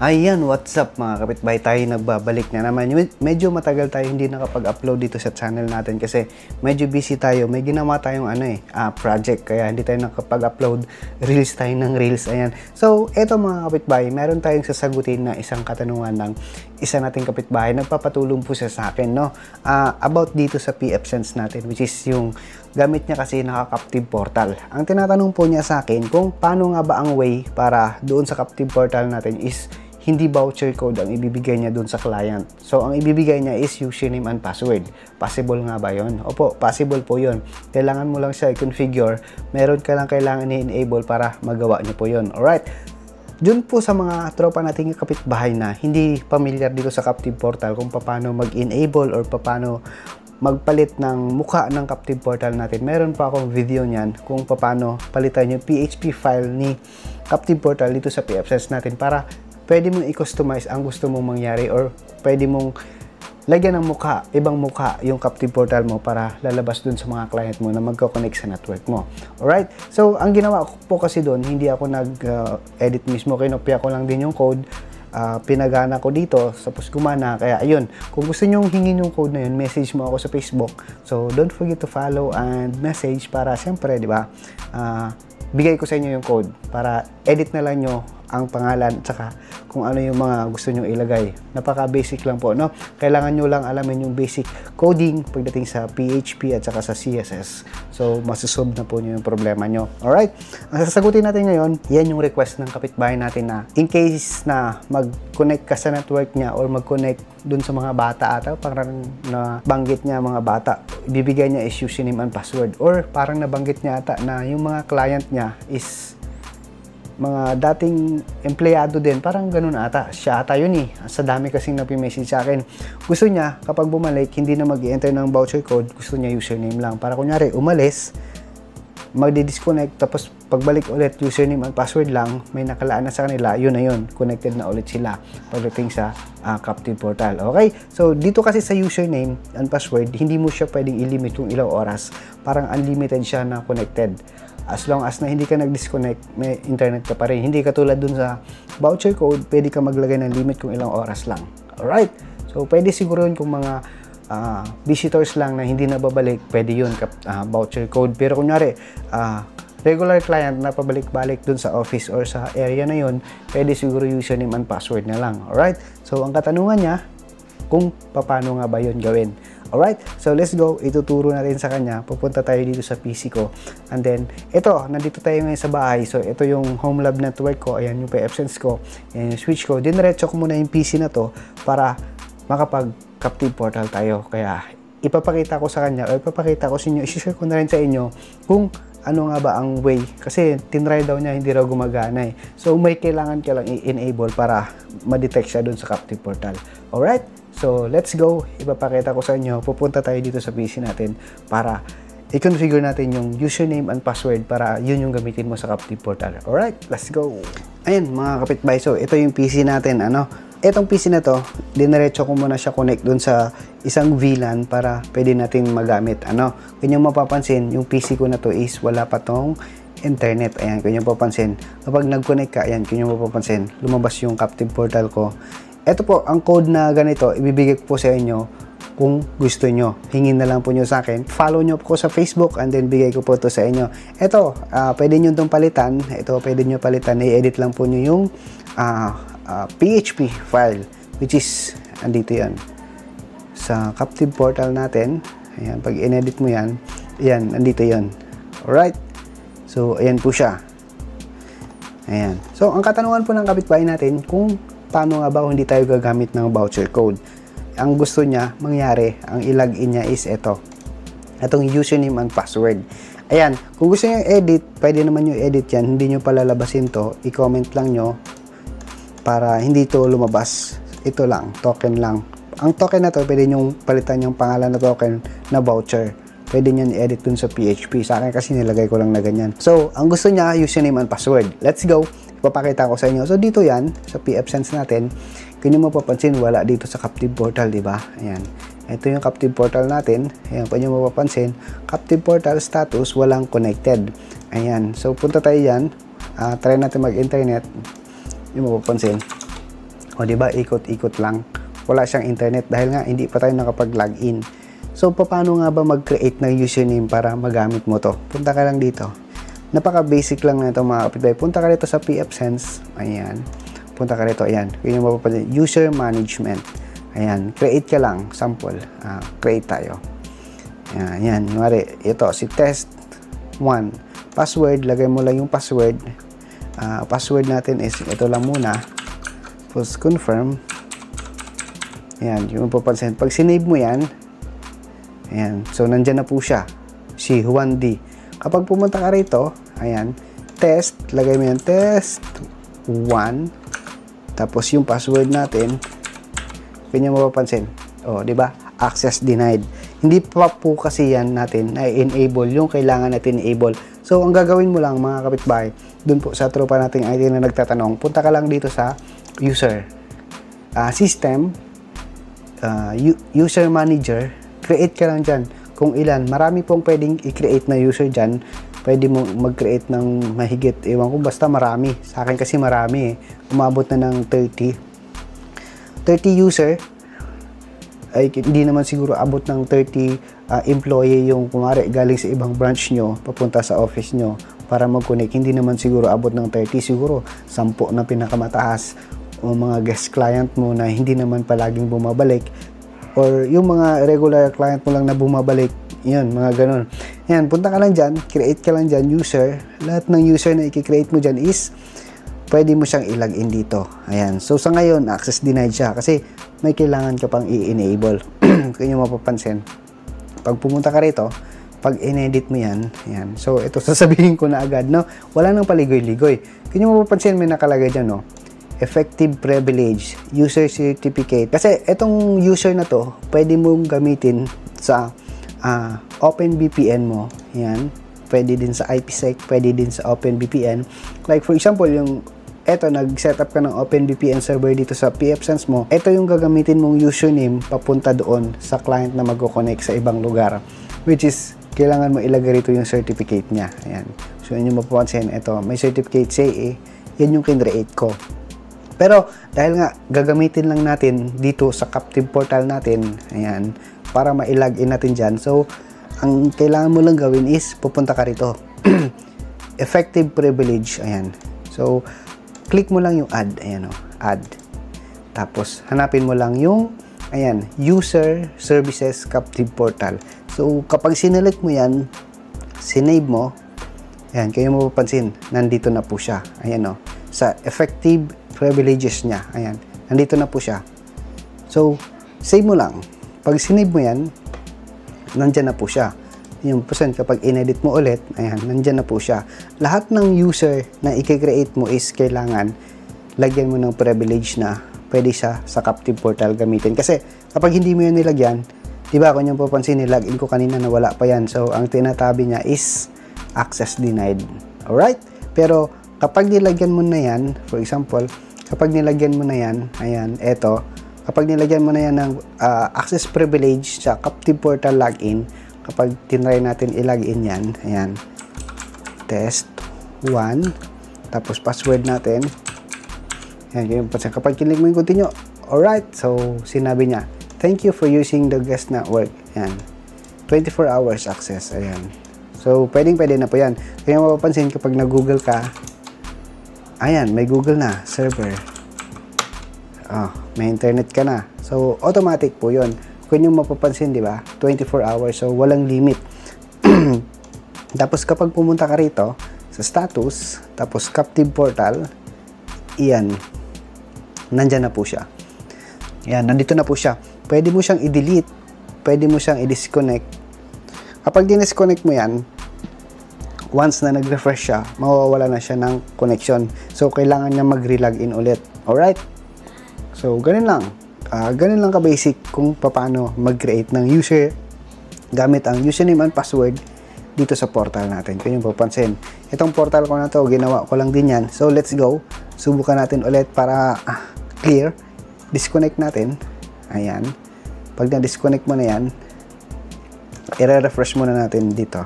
Ayan, what's up mga kapitbahay, tayo nagbabalik na naman. Medyo matagal tayo hindi nakapag-upload dito sa channel natin kasi medyo busy tayo. May ginawa tayong project kaya hindi tayo nakapag-upload. Reels tayo ng reels. Ayan. So, eto mga kapitbahay, meron tayong sasagutin na isang katanungan ng isa nating kapitbahay. Nagpapatulong po siya sa akin, no? About dito sa PF Sense natin, which is yung gamit niya kasi naka-Captive Portal. Ang tinatanong po niya sa akin kung paano nga ba ang way para doon sa Captive Portal natin is hindi voucher code ang ibibigay niya dun sa client. So, ang ibibigay niya is username and password. Possible nga ba yun? Opo, possible po yun. Kailangan mo lang siya i-configure. Meron ka lang kailangan i-enable para magawa niyo po yun. Alright? Dun po sa mga tropa nating kapitbahay na hindi familiar dito sa Captive Portal kung paano mag-enable or paano magpalit ng mukha ng Captive Portal natin. Meron pa akong video niyan kung paano palitan yung PHP file ni Captive Portal dito sa PF Sense natin para pwede mong i-customize ang gusto mong mangyari or pwede mong lagyan ng mukha, ibang mukha yung Captive Portal mo para lalabas dun sa mga client mo na magko-connect sa network mo. Alright? So, ang ginawa ko po kasi dun, hindi ako nag-edit mismo. Kinopya ko lang din yung code. Pinagana ko dito, tapos gumana. Kaya, ayun. Kung gusto nyo hingin yung code na yun, message mo ako sa Facebook. So, don't forget to follow and message para, siyempre, di ba, bigay ko sa inyo yung code para edit na lang nyo ang pangalan at saka kung ano yung mga gusto nyo ilagay. Napaka-basic lang po, no? Kailangan nyo lang alamin yung basic coding pagdating sa PHP at saka sa CSS. So, masusolve na po nyo yung problema nyo. Alright? Ang sasagutin natin ngayon, yan yung request ng kapitbahay natin na in case na mag-connect ka sa network niya or mag-connect dun sa mga bata ata, parang nabanggit niya mga bata, ibibigay niya is username and password. Or parang nabanggit niya ata na yung mga client niya is mga dating empleyado din, parang ganun ata. Siya ata yun eh. Sa dami kasing napimessage sa akin. Gusto niya, kapag bumalik, hindi na mag-enter ng voucher code, gusto niya username lang. Para kunyari, umalis, magdi-disconnect, tapos pagbalik ulit, username and password lang, may nakalaan na sa kanila, yun na yun. Connected na ulit sila pagdating sa Captive Portal. Okay? So, dito kasi sa username and password, hindi mo siya pwedeng i-limit kung ilang oras. Parang unlimited siya na connected. As long as na hindi ka nag-disconnect, may internet ka pa rin. Hindi katulad dun sa voucher code, pwede ka maglagay ng limit kung ilang oras lang. Alright? So, pwede siguro yun kung mga visitors lang na hindi nababalik, pwede yun, voucher code. Pero kunyari, regular client na pabalik-balik dun sa office or sa area na yun, pwede siguro username and password na lang. Alright? So, ang katanungan niya, kung paano nga ba yun gawin. Alright, so let's go. Ituturo natin sa kanya. Pupunta tayo dito sa PC ko. And then, ito, nandito tayo ngayon sa bahay. So, ito yung home lab network ko. Ayan yung PF Sense ko. Ayan yung switch ko. Dinerecho ko muna yung PC na to para makapag-Captive Portal tayo. Kaya, ipapakita ko sa kanya o ipapakita ko sa inyo, isi-share ko na rin sa inyo kung ano nga ba ang way. Kasi, tinry daw niya, hindi raw gumagana eh. So, may kailangan ka lang i-enable para ma-detect siya dun sa Captive Portal. Alright? So, let's go. Ipapakita ko sa inyo. Pupunta tayo dito sa PC natin para i-configure natin yung username and password para yun yung gamitin mo sa Captive Portal. Alright, let's go. Ayan, mga kapitbahay. So, ito yung PC natin. Itong PC na to, dinerecho ko muna siya connect dun sa isang VLAN para pwede natin magamit. Kung yung mapapansin, yung PC ko na to is wala pa tong internet. Ayan, kung yung mapapansin. Kapag nag-connect ka, ayan, kung yung mapapansin, lumabas yung Captive Portal ko. Ito po, ang code na ganito, ibibigay ko po sa inyo kung gusto nyo. Hingin na lang po nyo sa akin. Follow nyo po sa Facebook and then bigay ko po ito sa inyo. Ito, pwede nyo itong palitan. Ito, pwede nyo palitan. I-edit lang po nyo yung PHP file, which is, andito yan. Sa Captive Portal natin, ayan, pag in-edit mo yan, ayan, andito yan. Alright? So, ayan po siya. Ayan. So, ang katanungan po ng kapitbahay natin, kung paano nga ba kung hindi tayo gagamit ng voucher code. Ang gusto niya mangyari, ang ilagin niya is ito. Itong username and password. Ayan, kung gusto niyo edit, pwede naman nyo edit yan. Hindi nyo palalabasin to. I-comment lang nyo para hindi to lumabas. Ito lang, token lang. Ang token na to, pwede nyo palitan yung pangalan na token na voucher. Pwede nyo i-edit dun sa PHP. Sa akin kasi nilagay ko lang na ganyan. So, ang gusto niya, username and password. Let's go. Ipapakita ko sa inyo. So, dito yan, sa PF Sense natin, kung nyo mapapansin, wala dito sa Captive Portal, di ba? Ayan. Ito yung Captive Portal natin. Ayan, kung nyo mapapansin, Captive Portal status, walang connected. Ayan. So, punta tayo yan. Try natin mag-internet. Yung mapapansin. O di ba, ikot-ikot lang. Wala siyang internet dahil nga hindi pa tayo nakapag-login. So, paano nga ba mag-create ng username para magamit mo to? Punta ka lang dito. Napaka-basic lang na ito mga kapitbahay. Punta ka dito sa pfSense. Ayan. Punta ka dito. Ayan. Yun yung mapapansin. User management. Ayan. Create ka lang. Sample. Create tayo. Ayan. Mari, ito. Si test 1. Password. Lagay mo lang yung password. Password natin is ito lang muna. Post confirm. Ayan. Yung mapapansin. Pag sinave mo yan, ayan. So, nandyan na po siya. Si 1D. Kapag pumunta ka rito, ayan, test, lagay mo yan, test 1. Tapos, yung password natin, ganyan mapapansin. O, di ba? Access denied. Hindi pa po kasi yan natin na-enable yung kailangan natin enable. So, ang gagawin mo lang, mga kapitbahay, dun po sa tropa nating IT na nagtatanong, punta ka lang dito sa user. System, user manager, create ka lang dyan kung ilan. Marami pong pwedeng i-create na user dyan. Pwede mo mag-create ng mahigit, ewan ko, basta marami. Sa akin kasi marami umabot na ng 30 user. Ay hindi naman siguro abot ng 30 employee yung kumare galing sa ibang branch nyo papunta sa office nyo para mag-connect. Hindi naman siguro abot ng 30, siguro 10 na pinakamataas, o mga guest client mo na hindi naman palaging bumabalik, or yung mga regular client mo lang na bumabalik, yun, mga ganun. Yan, punta ka lang dyan, create ka lang dyan, user. Lahat ng user na i-create mo dyan is, pwede mo siyang i-login dito. Ayan, so sa ngayon, access denied siya kasi may kailangan ka pang i-enable. Kung yung mapapansin, pag pumunta ka rito, pag in-edit mo yan, ayan. So, ito sasabihin ko na agad, no? Wala nang paligoy-ligoy. Kung yung mapapansin, may nakalagay dyan, no? Effective privilege, user certificate. Kasi itong user na to, pwede mong gamitin sa OpenVPN mo. Yan. Pwede din sa IPsec, pwede din sa OpenVPN. Like for example, yung nag-setup ka ng OpenVPN server dito sa pfSense mo. Ito yung gagamitin mong username papunta doon sa client na mag-connect sa ibang lugar. Which is, kailangan mo ilagay rito yung certificate niya. Ayan. So, yun yung mapapansin. Ito, may certificate CA. Yan yung kinreate ko. Pero, dahil nga, gagamitin lang natin dito sa captive portal natin, ayan, para ma-login natin dyan. So, ang kailangan mo lang gawin is, pupunta ka rito. Effective privilege, ayan. So, click mo lang yung add, ayan o, add. Tapos, hanapin mo lang yung, ayan, user services captive portal. So, kapag sinelect mo yan, sinave mo, ayan, kayo mapapansin, nandito na po siya, ayan o, sa effective privileges niya. Ayan. Nandito na po siya. So, save mo lang. Pag sinave mo yan, nandyan na po siya. Yung percent, kapag inedit mo ulit, ayan, nandyan na po siya. Lahat ng user na i-create mo is kailangan lagyan mo ng privilege na pwede siya sa captive portal gamitin. Kasi, kapag hindi mo yan nilagyan, diba, kung yung papansin, nilagin ko kanina na wala pa yan. So, ang tinatabi niya is access denied. Alright? Pero, kapag nilagyan mo na yan, for example, kapag nilagyan mo na yan, ayan, eto, kapag nilagyan mo na yan ng access privilege sa captive portal login, kapag tinry natin i-login yan, ayan, test 1, tapos password natin, ayan, kapag kinig mo yung continue, alright, so, sinabi niya, thank you for using the guest network, ayan, 24 hours access, ayan, so, pwede na po yan. Kaya mapapansin, kapag nag-google ka, ayan, may Google na, server. May internet ka na. So, automatic po yun. Kung yung mapapansin, di ba? 24 hours, so walang limit. Tapos, kapag pumunta ka rito, sa status, tapos captive portal, iyan, nandyan na po siya. Ayan, nandito na po siya. Pwede mo siyang i-delete, pwede mo siyang i-disconnect. Kapag disconnect mo yan, once na nag-refresh siya, mawawala na siya ng connection. So, kailangan niya mag-relogin ulit. Alright? So, ganun lang. Ganun lang ka-basic kung paano mag-create ng user gamit ang username and password dito sa portal natin. Kung yung papansin. Itong portal ko na to, ginawa ko lang din yan. So, let's go. Subukan natin ulit para clear. Disconnect natin. Ayan. Pag na-disconnect mo na yan, i-refresh muna natin dito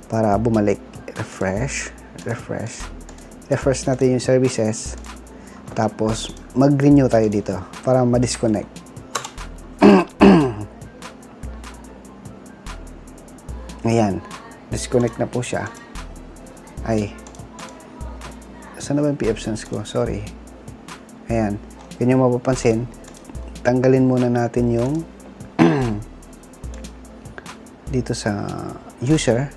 para bumalik. Refresh natin yung services, tapos mag-renew tayo dito para ma-disconnect. Ayan, disconnect na po siya. Ay, saan na ba yung PF Sense ko? Sorry. Ayan, yun yung mapapansin. Tanggalin muna natin yung dito sa user.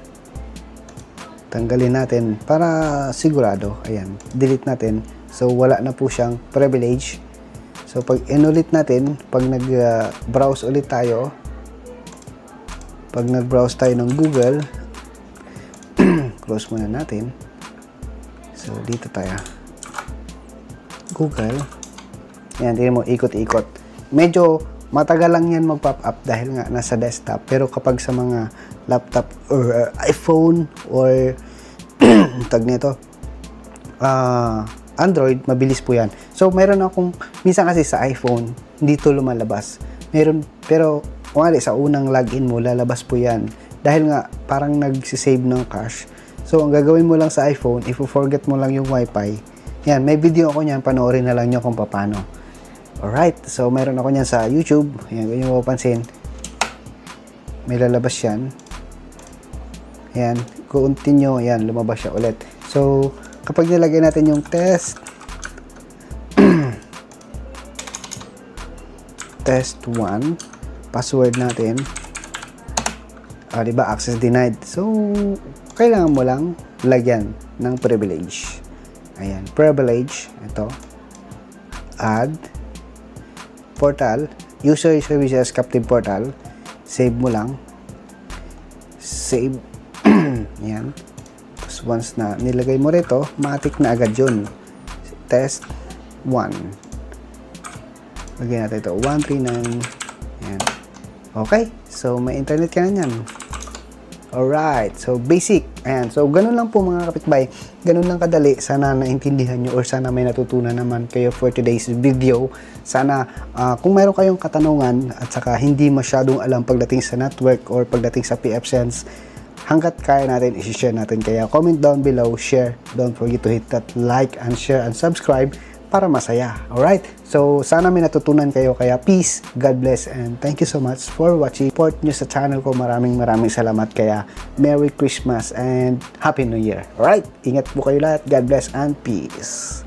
Tanggalin natin para sigurado. Ayan, delete natin. So, wala na po siyang privilege. So, pag inulit natin, pag nag-browse ulit tayo, pag nag-browse tayo ng Google, close muna natin. So, dito tayo. Google. Ayan, tingnan mo, ikot-ikot. Medyo matagal lang yan mag-pop up dahil nga nasa desktop. Pero kapag sa mga laptop or iPhone or tag nito, Android, mabilis po yan. So, meron akong, minsan kasi sa iPhone, hindi to lumalabas. Meron, pero, kumari, sa unang login mo, lalabas po yan. Dahil nga, parang nagsisave ng cache. So, ang gagawin mo lang sa iPhone, if you forget mo lang yung Wi-Fi, yan, may video ako niyan, panoorin na lang nyo kung paano. Alright, so, meron ako niyan sa YouTube. Yan, kung nyo mapapansin, may lalabas yan. Yan, continue, yan, lumabas siya ulit. So, kapag nilagay natin yung test, test 1, password natin, diba, access denied. So, kailangan mo lang lagyan ng privilege. Ayan, privilege, ito, add, portal, user services captive portal, save mo lang, save, yan. Tapos once na nilagay mo rito, matik na agad yun. Test 1. Lagyan natin ito, 139. Yan. Okay, so may internet ka na yan. Alright, so basic. Ayan, so ganun lang po mga kapitbahay. Ganun lang kadali. Sana naintindihan nyo or sana may natutunan naman kayo for today's video. Sana kung mayroon kayong katanungan at saka hindi masyadong alam pagdating sa network or pagdating sa PF Sense, hanggat kaya natin, isi-share natin. Kaya comment down below, share. Don't forget to hit that like and share and subscribe para masaya. Alright? So, sana may natutunan kayo. Kaya peace, God bless, and thank you so much for watching. Support nyo sa channel ko. Maraming salamat. Kaya Merry Christmas and Happy New Year. Alright? Ingat po kayo lahat. God bless and peace.